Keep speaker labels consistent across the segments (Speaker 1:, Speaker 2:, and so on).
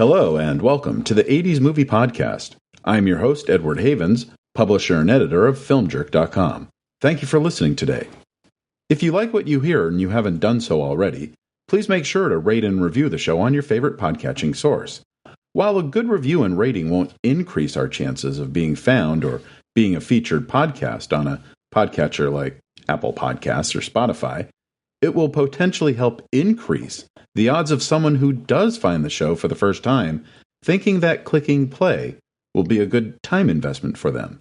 Speaker 1: Hello and welcome to the 80s Movie Podcast. I'm your host, Edward Havens, publisher and editor of FilmJerk.com. Thank you for listening today. If you like what you hear and you haven't done so already, please make sure to rate and review the show on your favorite podcatching source. While a good review and rating won't increase our chances of being found or being a featured podcast on a podcatcher like Apple Podcasts or Spotify, it will potentially help increase the odds of someone who does find the show for the first time thinking that clicking play will be a good time investment for them.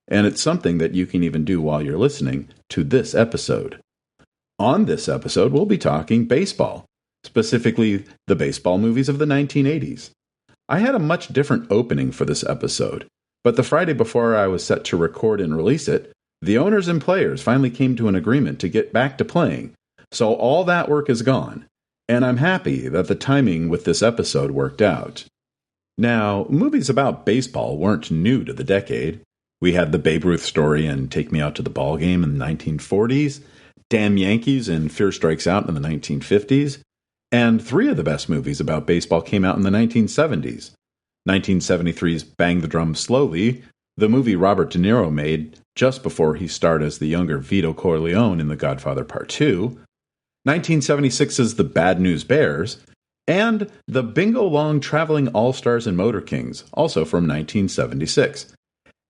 Speaker 1: And it's something that you can even do while you're listening to this episode. On this episode, we'll be talking baseball, specifically the baseball movies of the 1980s. I had a much different opening for this episode, but the Friday before I was set to record and release it, the owners and players finally came to an agreement to get back to playing, so all that work is gone, and I'm happy that the timing with this episode worked out. Now, movies about baseball weren't new to the decade. We had the Babe Ruth story and Take Me Out to the Ball Game in the 1940s, Damn Yankees and Fear Strikes Out in the 1950s, and three of the best movies about baseball came out in the 1970s. 1973's Bang the Drum Slowly, the movie Robert De Niro made just before he starred as the younger Vito Corleone in The Godfather Part 2, 1976's The Bad News Bears, and the Bingo Long Traveling All-Stars and Motor Kings, also from 1976.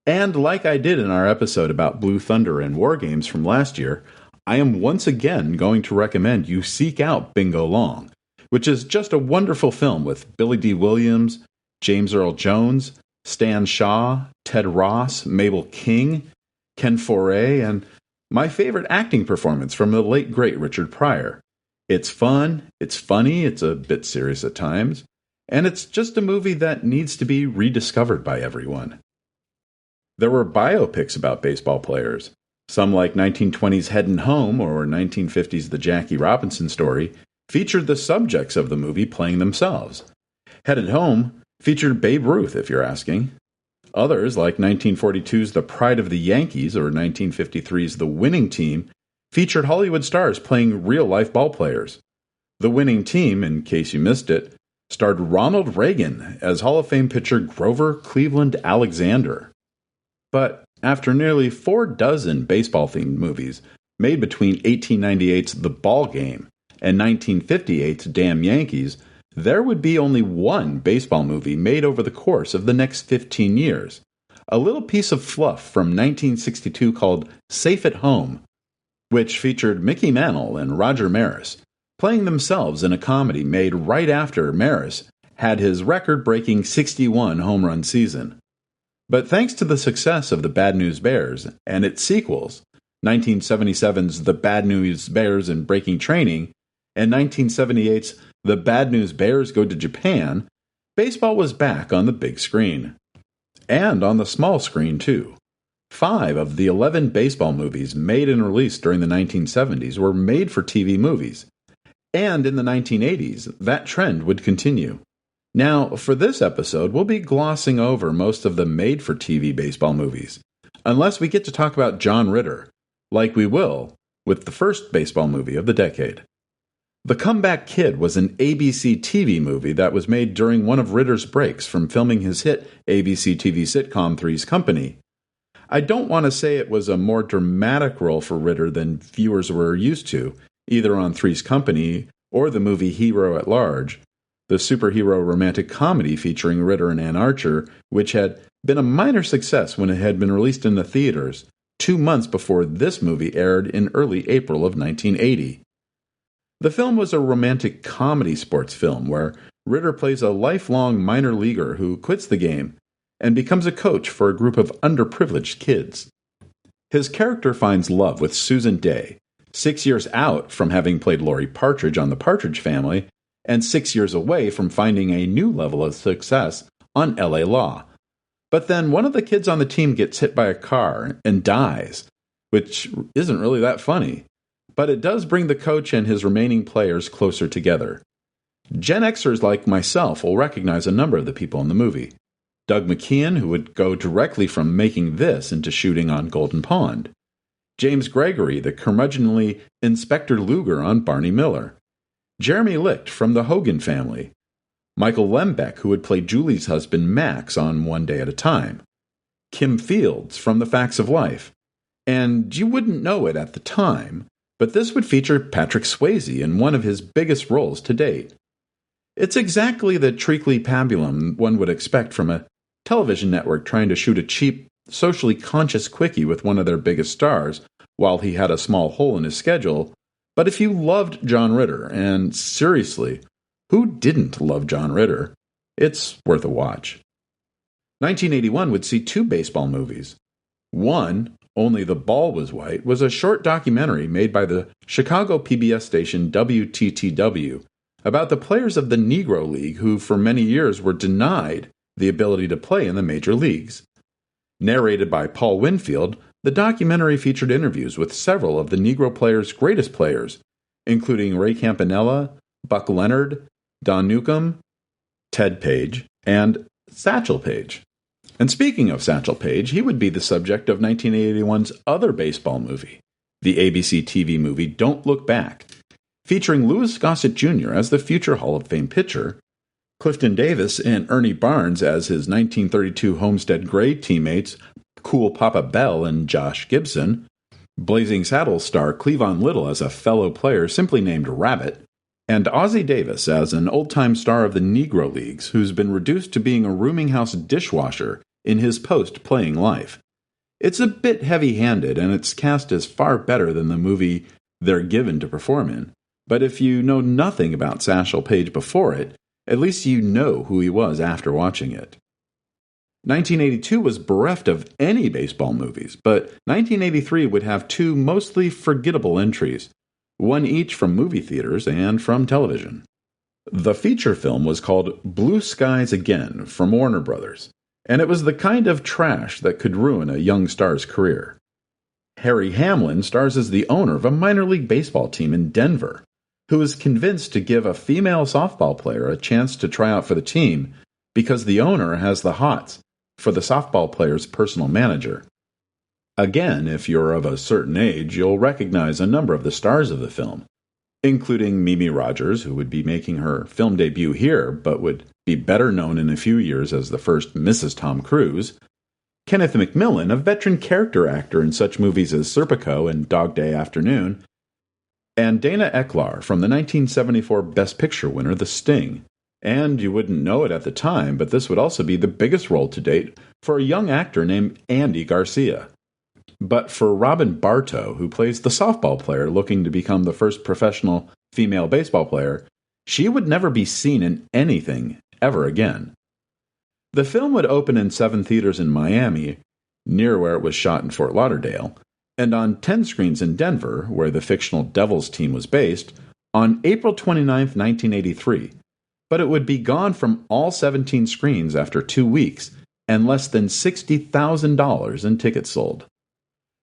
Speaker 1: And like I did in our episode about Blue Thunder and War Games from last year, I am once again going to recommend you seek out Bingo Long, which is just a wonderful film with Billy D. Williams, James Earl Jones, Stan Shaw, Ted Ross, Mabel King, Ken Foray, and my favorite acting performance from the late great Richard Pryor. It's fun, it's funny, it's a bit serious at times, and it's just a movie that needs to be rediscovered by everyone. There were biopics about baseball players. Some like 1920's Headin' Home or 1950's The Jackie Robinson Story featured the subjects of the movie playing themselves. Headed Home featured Babe Ruth, if you're asking. Others, like 1942's The Pride of the Yankees or 1953's The Winning Team, featured Hollywood stars playing real-life ballplayers. The Winning Team, in case you missed it, starred Ronald Reagan as Hall of Fame pitcher Grover Cleveland Alexander. But after nearly 4 dozen baseball-themed movies made between 1898's The Ball Game and 1958's Damn Yankees, there would be only one baseball movie made over the course of the next 15 years. A little piece of fluff from 1962 called Safe at Home, which featured Mickey Mantle and Roger Maris, playing themselves in a comedy made right after Maris had his record-breaking 61 home run season. But thanks to the success of The Bad News Bears and its sequels, 1977's The Bad News Bears in Breaking Training and 1978's The Bad News Bears Go to Japan, baseball was back on the big screen. And on the small screen, too. 5 of the 11 baseball movies made and released during the 1970s were made for TV movies. And in the 1980s, that trend would continue. Now, for this episode, we'll be glossing over most of the made-for-TV baseball movies, unless we get to talk about John Ritter, like we will with the first baseball movie of the decade. The Comeback Kid was an ABC TV movie that was made during one of Ritter's breaks from filming his hit ABC TV sitcom Three's Company. I don't want to say it was a more dramatic role for Ritter than viewers were used to, either on Three's Company or the movie Hero at Large, the superhero romantic comedy featuring Ritter and Ann Archer, which had been a minor success when it had been released in the theaters 2 months before this movie aired in early April of 1980. The film was a romantic comedy sports film where Ritter plays a lifelong minor leaguer who quits the game and becomes a coach for a group of underprivileged kids. His character finds love with Susan Day, 6 years out from having played Laurie Partridge on The Partridge Family, and 6 years away from finding a new level of success on L.A. Law. But then one of the kids on the team gets hit by a car and dies, which isn't really that funny. But it does bring the coach and his remaining players closer together. Gen Xers like myself will recognize a number of the people in the movie. Doug McKeon, who would go directly from making this into shooting on Golden Pond. James Gregory, the curmudgeonly Inspector Luger on Barney Miller. Jeremy Licht from the Hogan family. Michael Lembeck, who would play Julie's husband Max on One Day at a Time, Kim Fields from The Facts of Life, and you wouldn't know it at the time, but this would feature Patrick Swayze in one of his biggest roles to date. It's exactly the treacly pabulum one would expect from a television network trying to shoot a cheap, socially conscious quickie with one of their biggest stars while he had a small hole in his schedule. But if you loved John Ritter, and seriously, who didn't love John Ritter, it's worth a watch. 1981 would see two baseball movies. One, Only the Ball Was White, was a short documentary made by the Chicago PBS station WTTW about the players of the Negro League who for many years were denied the ability to play in the major leagues. Narrated by Paul Winfield, the documentary featured interviews with several of the Negro players' greatest players, including Ray Campanella, Buck Leonard, Don Newcombe, Ted Paige, and Satchel Paige. And speaking of Satchel Paige, he would be the subject of 1981's other baseball movie, the ABC TV movie Don't Look Back, featuring Louis Gossett Jr. as the future Hall of Fame pitcher, Clifton Davis and Ernie Barnes as his 1932 Homestead Gray teammates Cool Papa Bell and Josh Gibson, Blazing Saddles star Cleavon Little as a fellow player simply named Rabbit, and Ozzie Davis as an old-time star of the Negro Leagues who's been reduced to being a rooming house dishwasher in his post-playing life. It's a bit heavy-handed, and it's cast as far better than the movie they're given to perform in. But if you know nothing about Satchel Paige before it, at least you know who he was after watching it. 1982 was bereft of any baseball movies, but 1983 would have two mostly forgettable entries, one each from movie theaters and from television. The feature film was called Blue Skies Again from Warner Brothers, and it was the kind of trash that could ruin a young star's career. Harry Hamlin stars as the owner of a minor league baseball team in Denver, who is convinced to give a female softball player a chance to try out for the team because the owner has the hots for the softball player's personal manager. Again, if you're of a certain age, you'll recognize a number of the stars of the film, including Mimi Rogers, who would be making her film debut here, but would be better known in a few years as the first Mrs. Tom Cruise, Kenneth McMillan, a veteran character actor in such movies as Serpico and Dog Day Afternoon, and Dana Eklar from the 1974 Best Picture winner The Sting. And you wouldn't know it at the time, but this would also be the biggest role to date for a young actor named Andy Garcia. But for Robin Bartow, who plays the softball player looking to become the first professional female baseball player, she would never be seen in anything ever again. The film would open in 7 theaters in Miami, near where it was shot in Fort Lauderdale, and on 10 screens in Denver, where the fictional Devils team was based, on April 29, 1983. But it would be gone from all 17 screens after 2 weeks, and less than $60,000 in tickets sold.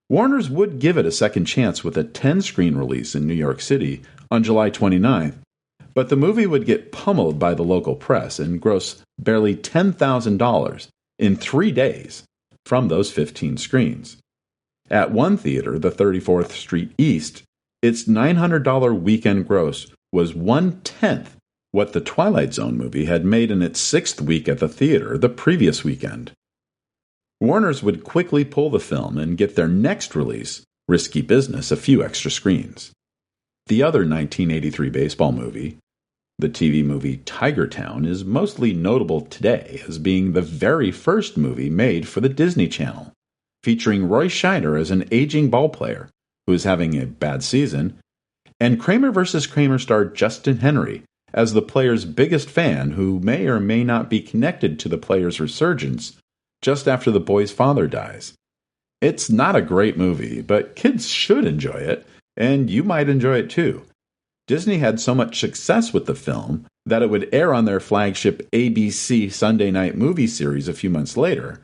Speaker 1: Warner's would give it a second chance with a 10-screen release in New York City on July 29th, but the movie would get pummeled by the local press and gross barely $10,000 in 3 days from those 15 screens. At one theater, the 34th Street East, its $900 weekend gross was 1/10 what the Twilight Zone movie had made in its 6th week at the theater the previous weekend. Warner's would quickly pull the film and get their next release, Risky Business, a few extra screens. The other 1983 baseball movie, the TV movie Tiger Town, is mostly notable today as being the very first movie made for the Disney Channel, featuring Roy Scheider as an aging ballplayer who is having a bad season, and Kramer vs. Kramer star Justin Henry as the player's biggest fan who may or may not be connected to the player's resurgence just after the boy's father dies. It's not a great movie, but kids should enjoy it, and you might enjoy it too. Disney had so much success with the film that it would air on their flagship ABC Sunday night movie series a few months later,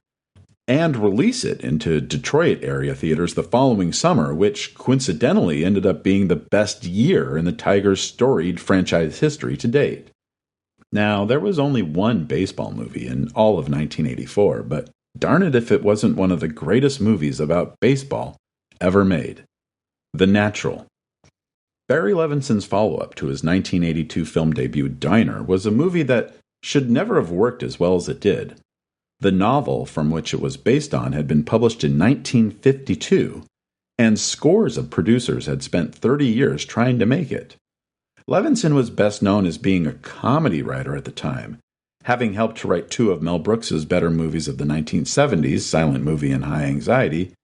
Speaker 1: and release it into Detroit area theaters the following summer, which coincidentally ended up being the best year in the Tigers' storied franchise history to date. Now, there was only one baseball movie in all of 1984, but darn it if it wasn't one of the greatest movies about baseball ever made. The Natural. Barry Levinson's follow-up to his 1982 film debut Diner was a movie that should never have worked as well as it did. The novel from which it was based on had been published in 1952, and scores of producers had spent 30 years trying to make it. Levinson was best known as being a comedy writer at the time, having helped to write two of Mel Brooks's better movies of the 1970s, Silent Movie and High Anxiety,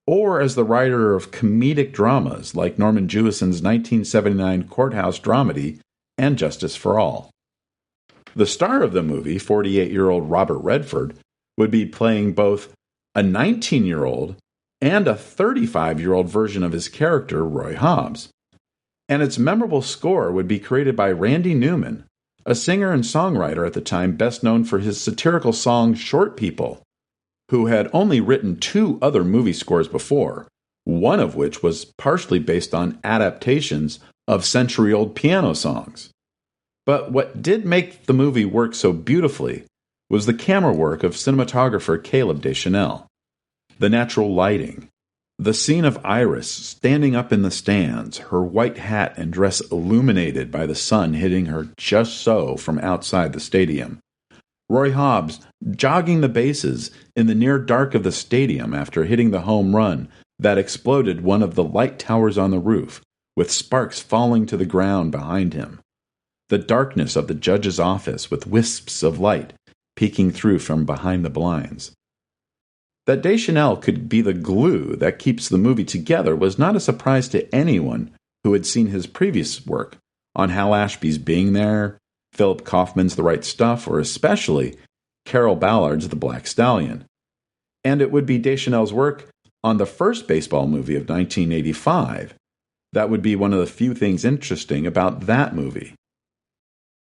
Speaker 1: or as the writer of comedic dramas like Norman Jewison's 1979 courthouse dramedy and Justice for All. The star of the movie, 48-year-old Robert Redford, would be playing both a 19-year-old and a 35-year-old version of his character, Roy Hobbs. And its memorable score would be created by Randy Newman, a singer and songwriter at the time best known for his satirical song Short People, who had only written two other movie scores before, one of which was partially based on adaptations of century-old piano songs. But what did make the movie work so beautifully was the camera work of cinematographer Caleb Deschanel. The natural lighting, the scene of Iris standing up in the stands, her white hat and dress illuminated by the sun hitting her just so from outside the stadium. Roy Hobbs jogging the bases in the near dark of the stadium after hitting the home run that exploded one of the light towers on the roof, with sparks falling to the ground behind him. The darkness of the judge's office with wisps of light peeking through from behind the blinds. That Deschanel could be the glue that keeps the movie together was not a surprise to anyone who had seen his previous work on Hal Ashby's Being There, Philip Kaufman's The Right Stuff, or especially Carol Ballard's The Black Stallion. And it would be Deschanel's work on the first baseball movie of 1985 that would be one of the few things interesting about that movie.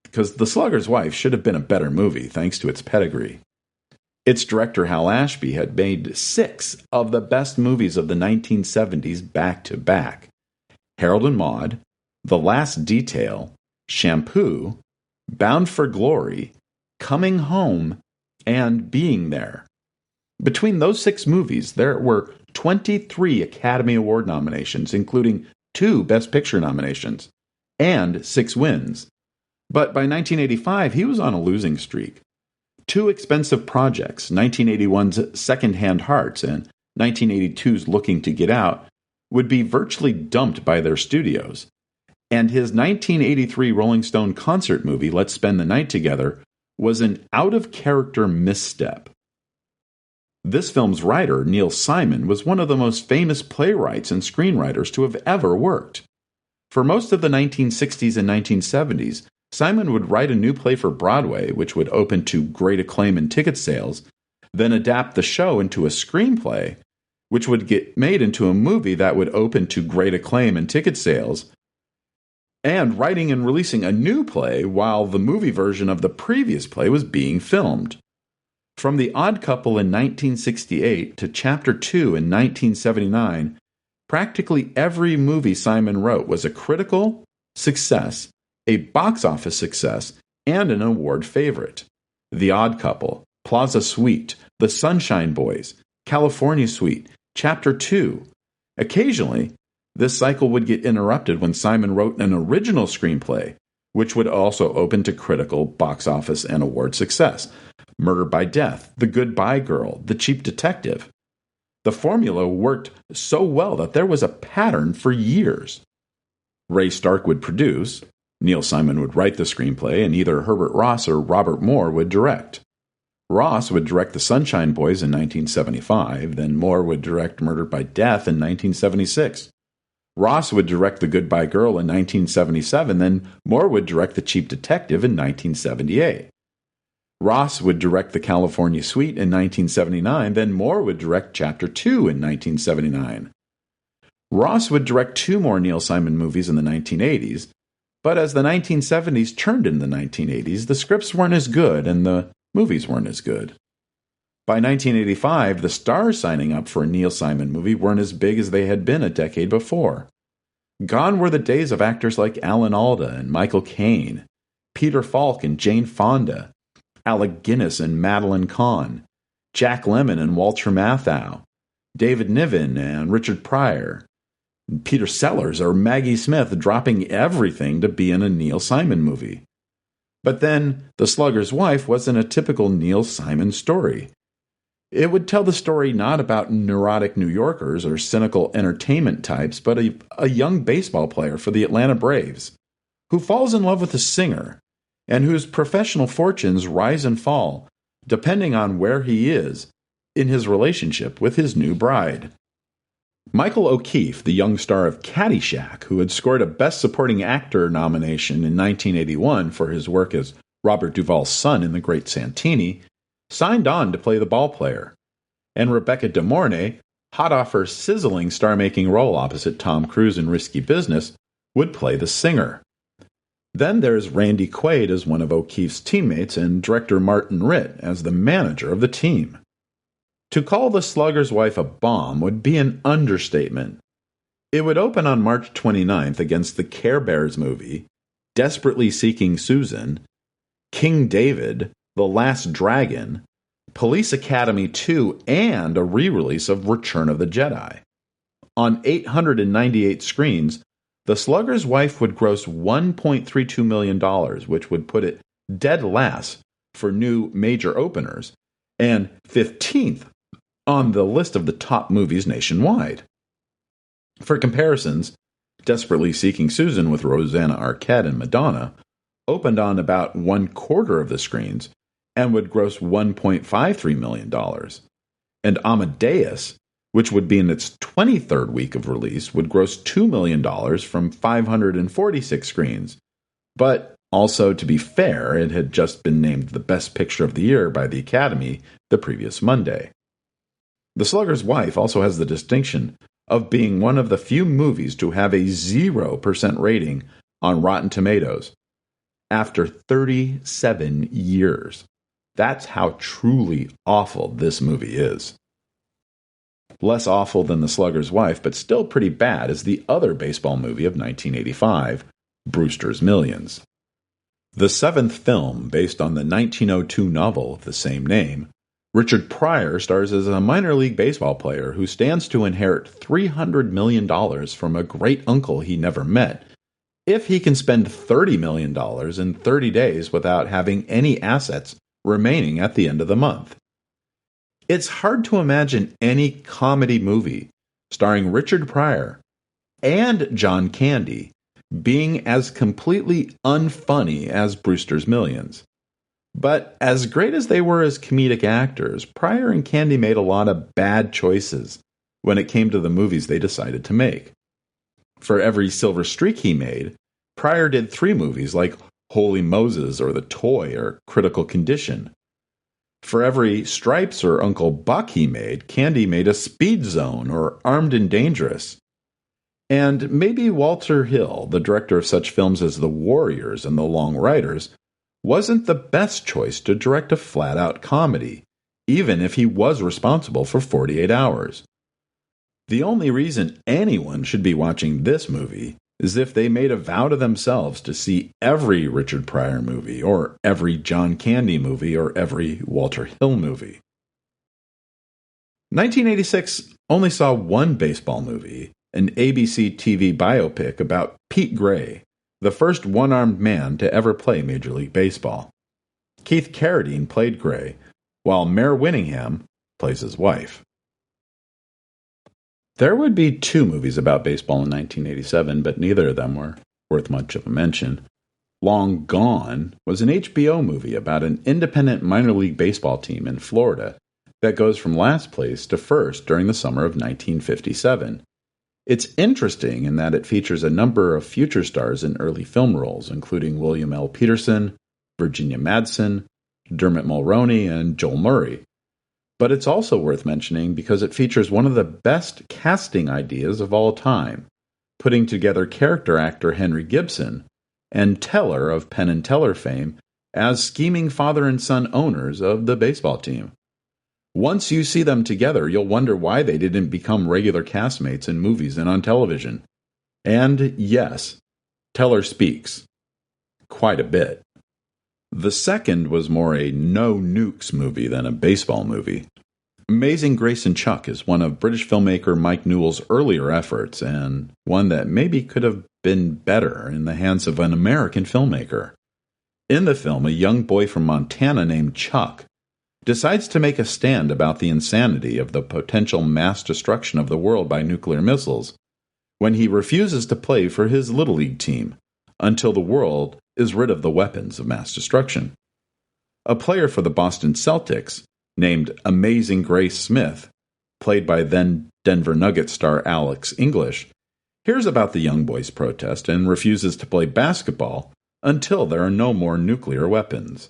Speaker 1: Because The Slugger's Wife should have been a better movie thanks to its pedigree. Its director, Hal Ashby, had made 6 of the best movies of the 1970s back-to-back. Harold and Maude, The Last Detail, Shampoo, Bound for Glory, Coming Home, and Being There. Between those 6 movies, there were 23 Academy Award nominations, including 2 Best Picture nominations, and 6 wins. But by 1985, he was on a losing streak. 2 expensive projects, 1981's Second-Hand Hearts and 1982's Looking to Get Out, would be virtually dumped by their studios. And his 1983 Rolling Stone concert movie, Let's Spend the Night Together, was an out-of-character misstep. This film's writer, Neil Simon, was one of the most famous playwrights and screenwriters to have ever worked. For most of the 1960s and 1970s, Simon would write a new play for Broadway, which would open to great acclaim and ticket sales, then adapt the show into a screenplay, which would get made into a movie that would open to great acclaim and ticket sales, and writing and releasing a new play while the movie version of the previous play was being filmed. From The Odd Couple in 1968 to Chapter 2 in 1979, practically every movie Simon wrote was a critical success, a box office success, and an award favorite. The Odd Couple, Plaza Suite, The Sunshine Boys, California Suite, Chapter 2. Occasionally, this cycle would get interrupted when Simon wrote an original screenplay, which would also open to critical, box office, and award success. Murder by Death, The Goodbye Girl, The Cheap Detective. The formula worked so well that there was a pattern for years. Ray Stark would produce, Neil Simon would write the screenplay, and either Herbert Ross or Robert Moore would direct. Ross would direct The Sunshine Boys in 1975, then Moore would direct Murder by Death in 1976. Ross would direct The Goodbye Girl in 1977, then Moore would direct The Cheap Detective in 1978. Ross would direct The California Suite in 1979, then Moore would direct Chapter 2 in 1979. Ross would direct 2 more Neil Simon movies in the 1980s, but as the 1970s turned into the 1980s, the scripts weren't as good and the movies weren't as good. By 1985, the stars signing up for a Neil Simon movie weren't as big as they had been a decade before. Gone were the days of actors like Alan Alda and Michael Caine, Peter Falk and Jane Fonda, Alec Guinness and Madeline Kahn, Jack Lemmon and Walter Matthau, David Niven and Richard Pryor, Peter Sellers or Maggie Smith dropping everything to be in a Neil Simon movie. But then, The Slugger's Wife wasn't a typical Neil Simon story. It would tell the story not about neurotic New Yorkers or cynical entertainment types, but a young baseball player for the Atlanta Braves who falls in love with a singer and whose professional fortunes rise and fall depending on where he is in his relationship with his new bride. Michael O'Keefe, the young star of Caddyshack, who had scored a Best Supporting Actor nomination in 1981 for his work as Robert Duvall's son in The Great Santini, signed on to play the ballplayer, and Rebecca De Mornay, hot off her sizzling star-making role opposite Tom Cruise in Risky Business, would play the singer. Then there's Randy Quaid as one of O'Keefe's teammates and director Martin Ritt as the manager of the team. To call The Slugger's Wife a bomb would be an understatement. It would open on March 29th against the Care Bears movie, Desperately Seeking Susan, King David, The Last Dragon, Police Academy 2, and a re-release of Return of the Jedi. On 898 screens, The Slugger's Wife would gross $1.32 million, which would put it dead last for new major openers, and 15th on the list of the top movies nationwide. For comparisons, Desperately Seeking Susan with Rosanna Arquette and Madonna opened on about 1/4 of the screens and would gross $1.53 million. And Amadeus, which would be in its 23rd week of release, would gross $2 million from 546 screens. But also, to be fair, it had just been named the Best Picture of the Year by the Academy the previous Monday. The Slugger's Wife also has the distinction of being one of the few movies to have a 0% rating on Rotten Tomatoes after 37 years. That's how truly awful this movie is. Less awful than The Slugger's Wife, but still pretty bad, is the other baseball movie of 1985, Brewster's Millions. The seventh film, based on the 1902 novel of the same name, Richard Pryor stars as a minor league baseball player who stands to inherit $300 million from a great uncle he never met if he can spend $30 million in 30 days without having any assets remaining at the end of the month. It's hard to imagine any comedy movie starring Richard Pryor and John Candy being as completely unfunny as Brewster's Millions. But as great as they were as comedic actors, Pryor and Candy made a lot of bad choices when it came to the movies they decided to make. For every silver streak he made, Pryor did 3 movies like Holy Moses or The Toy or Critical Condition. For every Stripes or Uncle Buck he made, Candy made a Speed Zone or Armed and Dangerous. And maybe Walter Hill, the director of such films as The Warriors and The Long Riders, wasn't the best choice to direct a flat-out comedy, even if he was responsible for 48 Hours. The only reason anyone should be watching this movie is if they made a vow to themselves to see every Richard Pryor movie, or every John Candy movie, or every Walter Hill movie. 1986 only saw one baseball movie, an ABC TV biopic about Pete Gray, the first one-armed man to ever play Major League Baseball. Keith Carradine played Gray, while Mare Winningham plays his wife. There would be 2 movies about baseball in 1987, but neither of them were worth much of a mention. Long Gone was an HBO movie about an independent minor league baseball team in Florida that goes from last place to first during the summer of 1957. It's interesting in that it features a number of future stars in early film roles, including William L. Peterson, Virginia Madsen, Dermot Mulroney, and Joel Murray. But it's also worth mentioning because it features one of the best casting ideas of all time, putting together character actor Henry Gibson and Teller of Penn and Teller fame as scheming father and son owners of the baseball team. Once you see them together, you'll wonder why they didn't become regular castmates in movies and on television. And yes, Teller speaks. Quite a bit. The second was more a no-nukes movie than a baseball movie. Amazing Grace and Chuck is one of British filmmaker Mike Newell's earlier efforts, and one that maybe could have been better in the hands of an American filmmaker. In the film, a young boy from Montana named Chuck decides to make a stand about the insanity of the potential mass destruction of the world by nuclear missiles when he refuses to play for his Little League team until the world is rid of the weapons of mass destruction. A player for the Boston Celtics, named Amazing Grace Smith, played by then Denver Nuggets star Alex English, hears about the young boy's protest and refuses to play basketball until there are no more nuclear weapons.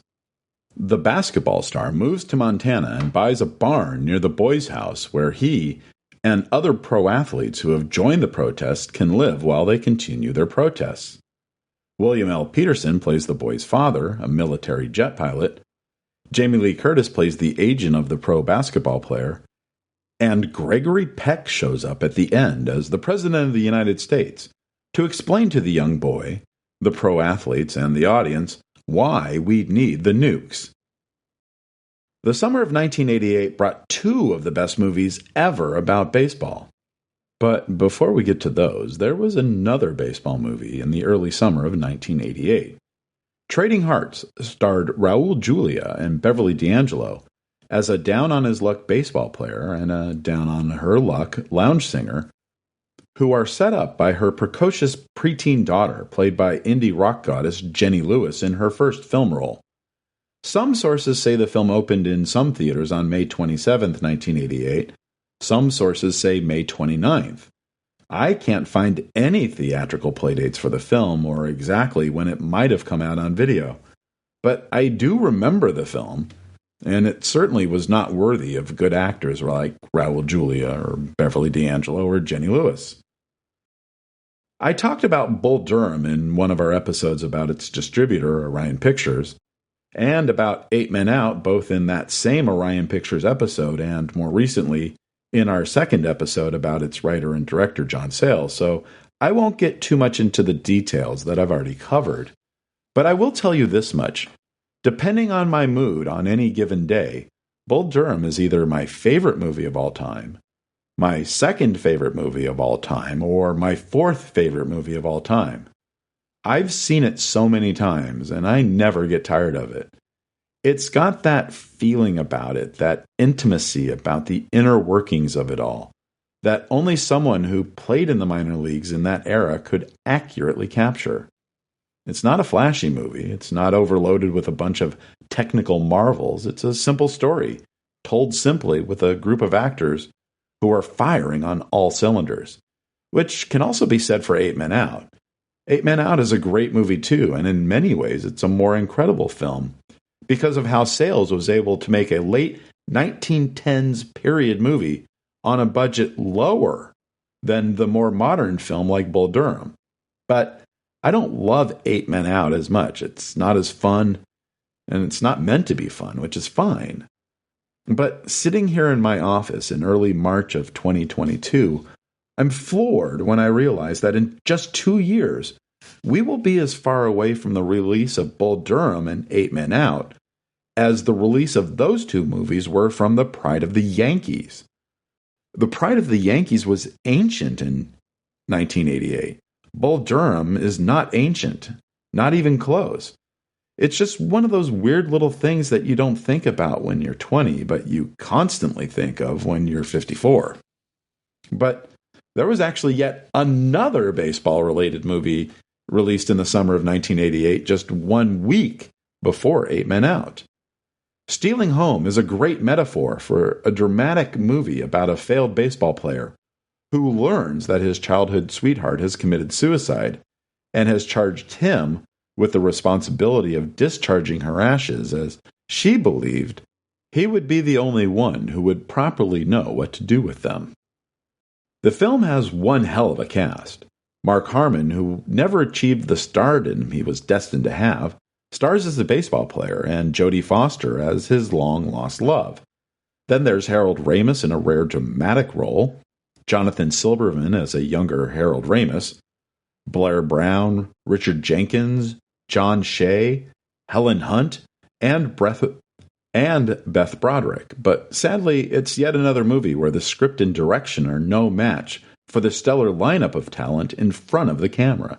Speaker 1: The basketball star moves to Montana and buys a barn near the boy's house where he and other pro athletes who have joined the protest can live while they continue their protests. William L. Peterson plays the boy's father, a military jet pilot. Jamie Lee Curtis plays the agent of the pro basketball player. And Gregory Peck shows up at the end as the President of the United States to explain to the young boy, the pro athletes, and the audience why we'd need the nukes. The summer of 1988 brought two of the best movies ever about baseball. But before we get to those, there was another baseball movie in the early summer of 1988. Trading Hearts starred Raul Julia and Beverly D'Angelo as a down-on-his-luck baseball player and a down-on-her-luck lounge singer who are set up by her precocious preteen daughter, played by indie rock goddess Jenny Lewis in her first film role. Some sources say the film opened in some theaters on May 27, 1988. Some sources say May 29th. I can't find any theatrical playdates for the film or exactly when it might have come out on video. But I do remember the film, and it certainly was not worthy of good actors like Raul Julia or Beverly D'Angelo or Jenny Lewis. I talked about Bull Durham in one of our episodes about its distributor, Orion Pictures, and about Eight Men Out, both in that same Orion Pictures episode and, more recently, in our second episode about its writer and director, John Sayles, so I won't get too much into the details that I've already covered. But I will tell you this much. Depending on my mood on any given day, Bull Durham is either my favorite movie of all time, my second favorite movie of all time, or my fourth favorite movie of all time. I've seen it so many times, and I never get tired of it. It's got that feeling about it, that intimacy about the inner workings of it all, that only someone who played in the minor leagues in that era could accurately capture. It's not a flashy movie. It's not overloaded with a bunch of technical marvels. It's a simple story, told simply with a group of actors who are firing on all cylinders, which can also be said for Eight Men Out. Eight Men Out is a great movie too, and in many ways it's a more incredible film because of how Sayles was able to make a late 1910s period movie on a budget lower than the more modern film like Bull Durham. But I don't love Eight Men Out as much. It's not as fun, and it's not meant to be fun, which is fine. But sitting here in my office in early March of 2022, I'm floored when I realize that in just 2 years, we will be as far away from the release of Bull Durham and Eight Men Out as the release of those two movies were from The Pride of the Yankees. The Pride of the Yankees was ancient in 1988. Bull Durham is not ancient, not even close. It's just one of those weird little things that you don't think about when you're 20, but you constantly think of when you're 54. But there was actually yet another baseball-related movie released in the summer of 1988, just 1 week before Eight Men Out. Stealing Home is a great metaphor for a dramatic movie about a failed baseball player who learns that his childhood sweetheart has committed suicide and has charged him with the responsibility of discharging her ashes, as she believed he would be the only one who would properly know what to do with them. The film has one hell of a cast. Mark Harmon, who never achieved the stardom he was destined to have, stars as a baseball player, and Jodie Foster as his long-lost love. Then there's Harold Ramis in a rare dramatic role, Jonathan Silverman as a younger Harold Ramis, Blair Brown, Richard Jenkins, John Shea, Helen Hunt, and Beth Broderick. But sadly, it's yet another movie where the script and direction are no match for the stellar lineup of talent in front of the camera.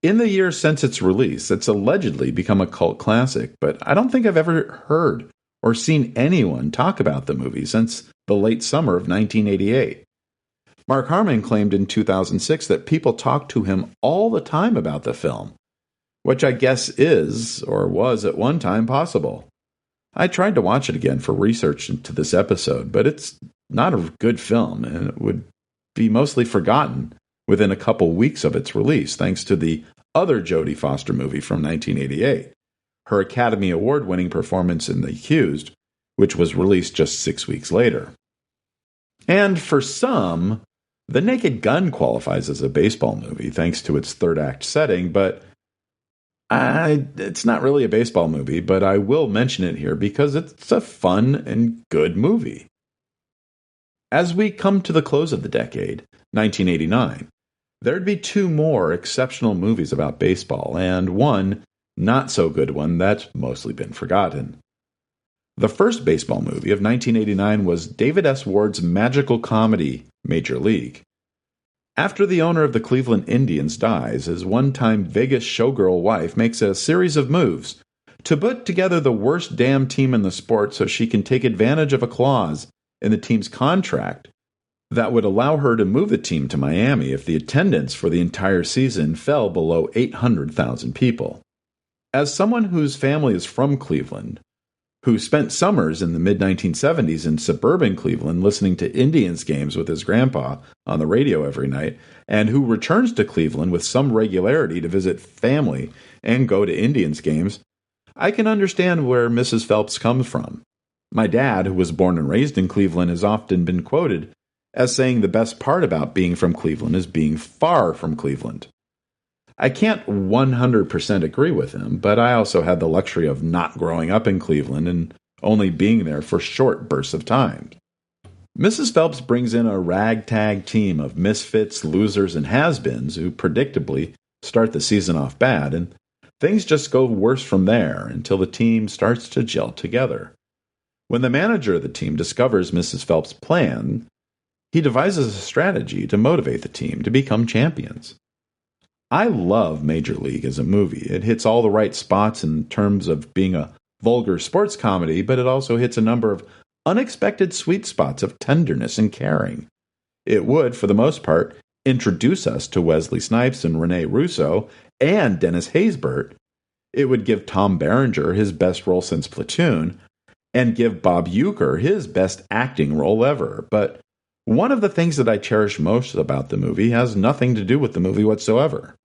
Speaker 1: In the years since its release, it's allegedly become a cult classic, but I don't think I've ever heard or seen anyone talk about the movie since the late summer of 1988. Mark Harmon claimed in 2006 that people talked to him all the time about the film, which I guess is, or was at one time, possible. I tried to watch it again for research into this episode, but it's not a good film, and it would be mostly forgotten within a couple weeks of its release, thanks to the other Jodie Foster movie from 1988, her Academy Award-winning performance in The Accused, which was released just 6 weeks later. And for some, The Naked Gun qualifies as a baseball movie, thanks to its third-act setting, but it's not really a baseball movie, but I will mention it here because it's a fun and good movie. As we come to the close of the decade, 1989, there'd be two more exceptional movies about baseball, and one not-so-good one that's mostly been forgotten. The first baseball movie of 1989 was David S. Ward's magical comedy, Major League. After the owner of the Cleveland Indians dies, his one-time Vegas showgirl wife makes a series of moves to put together the worst damn team in the sport so she can take advantage of a clause in the team's contract that would allow her to move the team to Miami if the attendance for the entire season fell below 800,000 people. As someone whose family is from Cleveland, who spent summers in the mid-1970s in suburban Cleveland listening to Indians games with his grandpa on the radio every night, and who returns to Cleveland with some regularity to visit family and go to Indians games, I can understand where Mrs. Phelps comes from. My dad, who was born and raised in Cleveland, has often been quoted as saying the best part about being from Cleveland is being far from Cleveland. I can't 100% agree with him, but I also had the luxury of not growing up in Cleveland and only being there for short bursts of time. Mrs. Phelps brings in a ragtag team of misfits, losers, and has-beens who predictably start the season off bad, and things just go worse from there until the team starts to gel together. When the manager of the team discovers Mrs. Phelps' plan, he devises a strategy to motivate the team to become champions. I love Major League as a movie. It hits all the right spots in terms of being a vulgar sports comedy, but it also hits a number of unexpected sweet spots of tenderness and caring. It would, for the most part, introduce us to Wesley Snipes and Rene Russo and Dennis Haysbert. It would give Tom Berenger his best role since Platoon, and give Bob Uecker his best acting role ever. But one of the things that I cherish most about the movie has nothing to do with the movie whatsoever.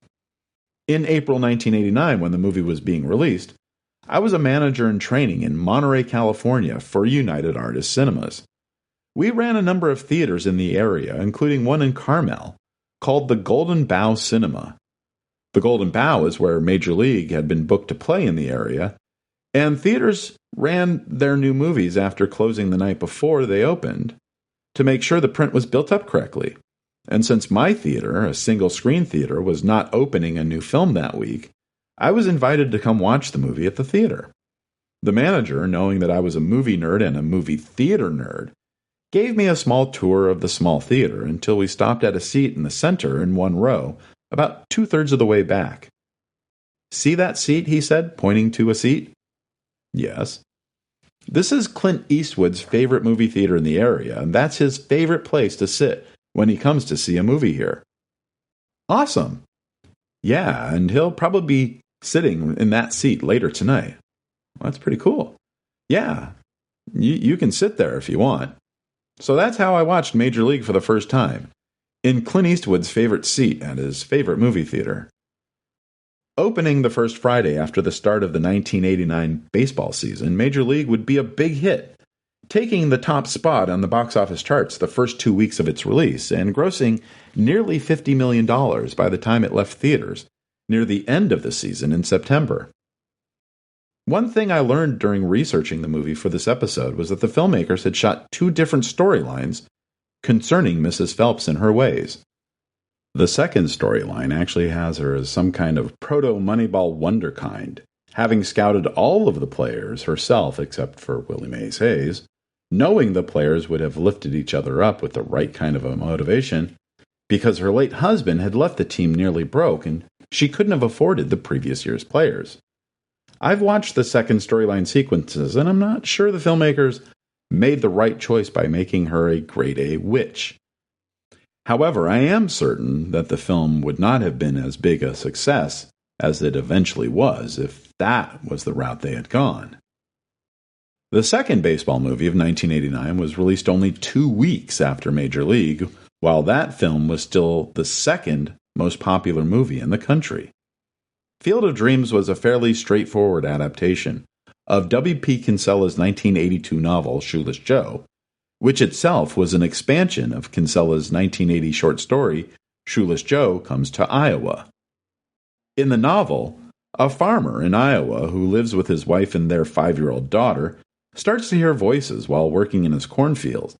Speaker 1: In April 1989, when the movie was being released, I was a manager in training in Monterey, California for United Artists Cinemas. We ran a number of theaters in the area, including one in Carmel, called the Golden Bough Cinema. The Golden Bough is where Major League had been booked to play in the area, and theaters ran their new movies after closing the night before they opened to make sure the print was built up correctly. And since my theater, a single-screen theater, was not opening a new film that week, I was invited to come watch the movie at the theater. The manager, knowing that I was a movie nerd and a movie theater nerd, gave me a small tour of the small theater until we stopped at a seat in the center in one row, about 2/3 of the way back. "See that seat?" he said, pointing to a seat. "Yes." "This is Clint Eastwood's favorite movie theater in the area, and that's his favorite place to sit when he comes to see a movie here." "Awesome." "Yeah, and he'll probably be sitting in that seat later tonight." "Well, that's pretty cool." "Yeah, you can sit there if you want." So that's how I watched Major League for the first time, in Clint Eastwood's favorite seat at his favorite movie theater. Opening the first Friday after the start of the 1989 baseball season, Major League would be a big hit, taking the top spot on the box office charts the first 2 weeks of its release and grossing nearly $50 million by the time it left theaters near the end of the season in September. One thing I learned during researching the movie for this episode was that the filmmakers had shot 2 different storylines concerning Mrs. Phelps and her ways. The second storyline actually has her as some kind of proto-Moneyball wonderkind, having scouted all of the players herself except for Willie Mays Hayes, knowing the players would have lifted each other up with the right kind of a motivation, because her late husband had left the team nearly broke and she couldn't have afforded the previous year's players. I've watched the second storyline sequences, and I'm not sure the filmmakers made the right choice by making her a grade A witch. However, I am certain that the film would not have been as big a success as it eventually was if that was the route they had gone. The second baseball movie of 1989 was released only 2 weeks after Major League, while that film was still the second most popular movie in the country. Field of Dreams was a fairly straightforward adaptation of W.P. Kinsella's 1982 novel Shoeless Joe, which itself was an expansion of Kinsella's 1980 short story Shoeless Joe Comes to Iowa. In the novel, a farmer in Iowa who lives with his wife and their 5-year-old daughter starts to hear voices while working in his cornfields,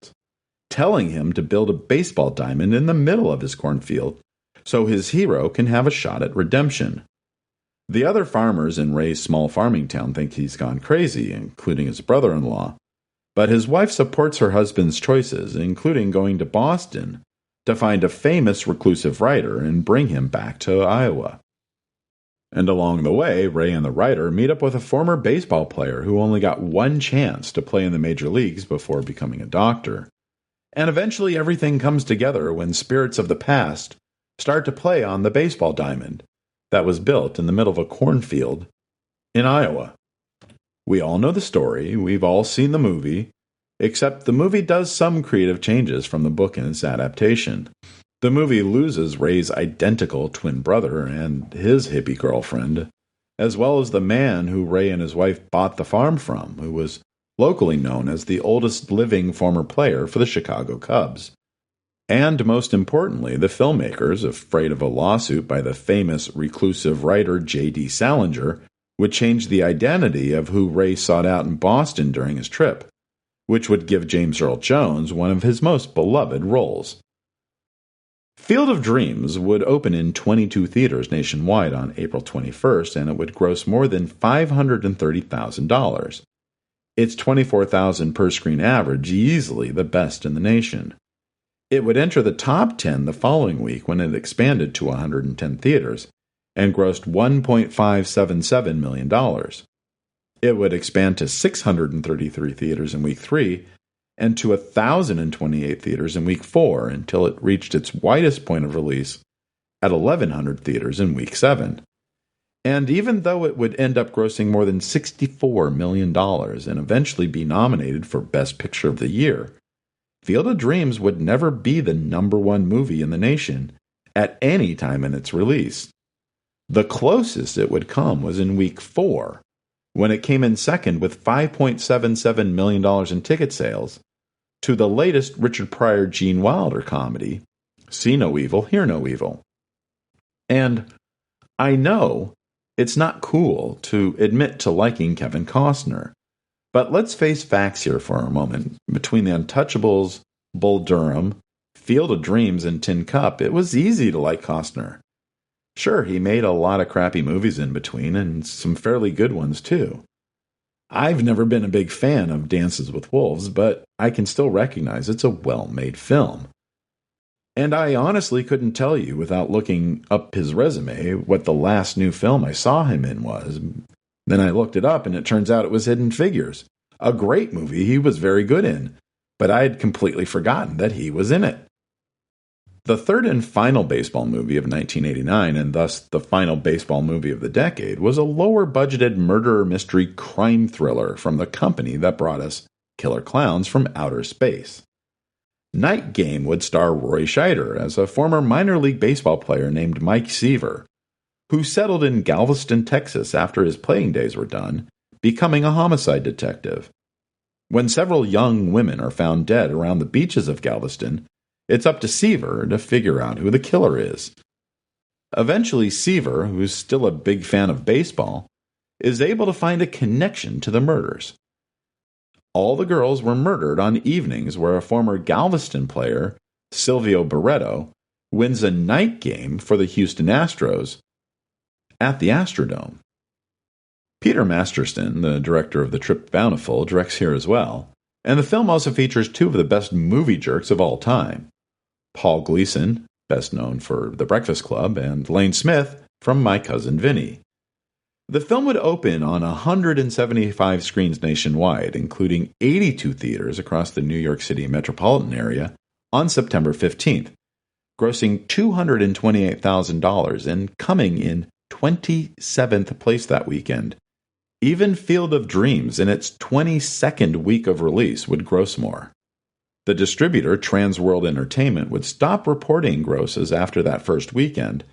Speaker 1: telling him to build a baseball diamond in the middle of his cornfield so his hero can have a shot at redemption. The other farmers in Ray's small farming town think he's gone crazy, including his brother-in-law, but his wife supports her husband's choices, including going to Boston to find a famous reclusive writer and bring him back to Iowa. And along the way, Ray and the writer meet up with a former baseball player who only got one chance to play in the major leagues before becoming a doctor. And eventually everything comes together when spirits of the past start to play on the baseball diamond that was built in the middle of a cornfield in Iowa. We all know the story, we've all seen the movie, except the movie does some creative changes from the book in its adaptation. The movie loses Ray's identical twin brother and his hippie girlfriend, as well as the man who Ray and his wife bought the farm from, who was locally known as the oldest living former player for the Chicago Cubs. And most importantly, the filmmakers, afraid of a lawsuit by the famous reclusive writer J.D. Salinger, would change the identity of who Ray sought out in Boston during his trip, which would give James Earl Jones one of his most beloved roles. Field of Dreams would open in 22 theaters nationwide on April 21st, and it would gross more than $530,000. Its $24,000 per screen average easily the best in the nation. It would enter the top 10 the following week when it expanded to 110 theaters and grossed $1.577 million. It would expand to 633 theaters in week 3 and to 1,028 theaters in week 4 until it reached its widest point of release at 1,100 theaters in week 7. And even though it would end up grossing more than $64 million and eventually be nominated for Best Picture of the Year, Field of Dreams would never be the #1 movie in the nation at any time in its release. The closest it would come was in week 4, when it came in second with $5.77 million in ticket sales to the latest Richard Pryor Gene Wilder comedy, See No Evil, Hear No Evil. And I know it's not cool to admit to liking Kevin Costner, but let's face facts here for a moment. Between The Untouchables, Bull Durham, Field of Dreams, and Tin Cup, it was easy to like Costner. Sure, he made a lot of crappy movies in between, and some fairly good ones too. I've never been a big fan of Dances with Wolves, but I can still recognize it's a well-made film. And I honestly couldn't tell you, without looking up his resume, what the last new film I saw him in was. Then I looked it up, and it turns out it was Hidden Figures, a great movie he was very good in, but I had completely forgotten that he was in it. The third and final baseball movie of 1989, and thus the final baseball movie of the decade, was a lower-budgeted murder mystery crime thriller from the company that brought us Killer Clowns from Outer Space. Night Game would star Roy Scheider as a former minor league baseball player named Mike Seaver, who settled in Galveston, Texas after his playing days were done, becoming a homicide detective. When several young women are found dead around the beaches of Galveston, it's up to Seaver to figure out who the killer is. Eventually, Seaver, who's still a big fan of baseball, is able to find a connection to the murders. All the girls were murdered on evenings where a former Galveston player, Silvio Barreto, wins a night game for the Houston Astros at the Astrodome. Peter Masterson, the director of The Trip Bountiful, directs here as well, and the film also features two of the best movie jerks of all time. Paul Gleason, best known for The Breakfast Club, and Lane Smith from My Cousin Vinny. The film would open on 175 screens nationwide, including 82 theaters across the New York City metropolitan area, on September 15th, grossing $228,000 and coming in 27th place that weekend. Even Field of Dreams, in its 22nd week of release, would gross more. The distributor, Transworld Entertainment, would stop reporting grosses after that first weekend,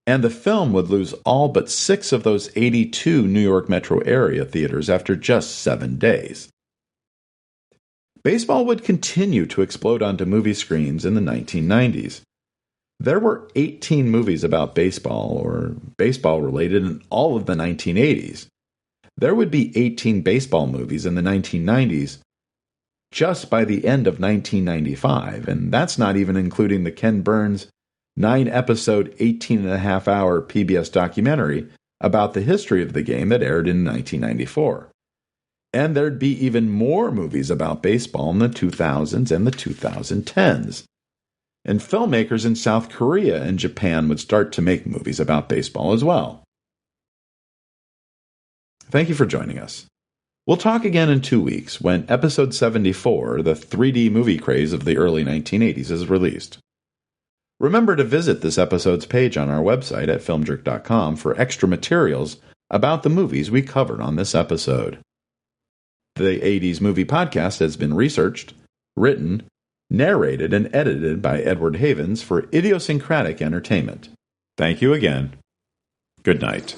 Speaker 1: and the film would lose all but 6 of those 82 New York metro area theaters after just 7 days. Baseball would continue to explode onto movie screens in the 1990s. There were 18 movies about baseball or baseball-related in all of the 1980s. There would be 18 baseball movies in the 1990s just by the end of 1995, and that's not even including the Ken Burns 9-episode, 18-and-a-half-hour PBS documentary about the history of the game that aired in 1994. And there'd be even more movies about baseball in the 2000s and the 2010s. And filmmakers in South Korea and Japan would start to make movies about baseball as well. Thank you for joining us. We'll talk again in 2 weeks when episode 74, the 3D movie craze of the early 1980s, is released. Remember to visit this episode's page on our website at filmjerk.com for extra materials about the movies we covered on this episode. The 80s Movie Podcast has been researched, written, narrated, and edited by Edward Havens for Idiosyncratic Entertainment. Thank you again. Good night.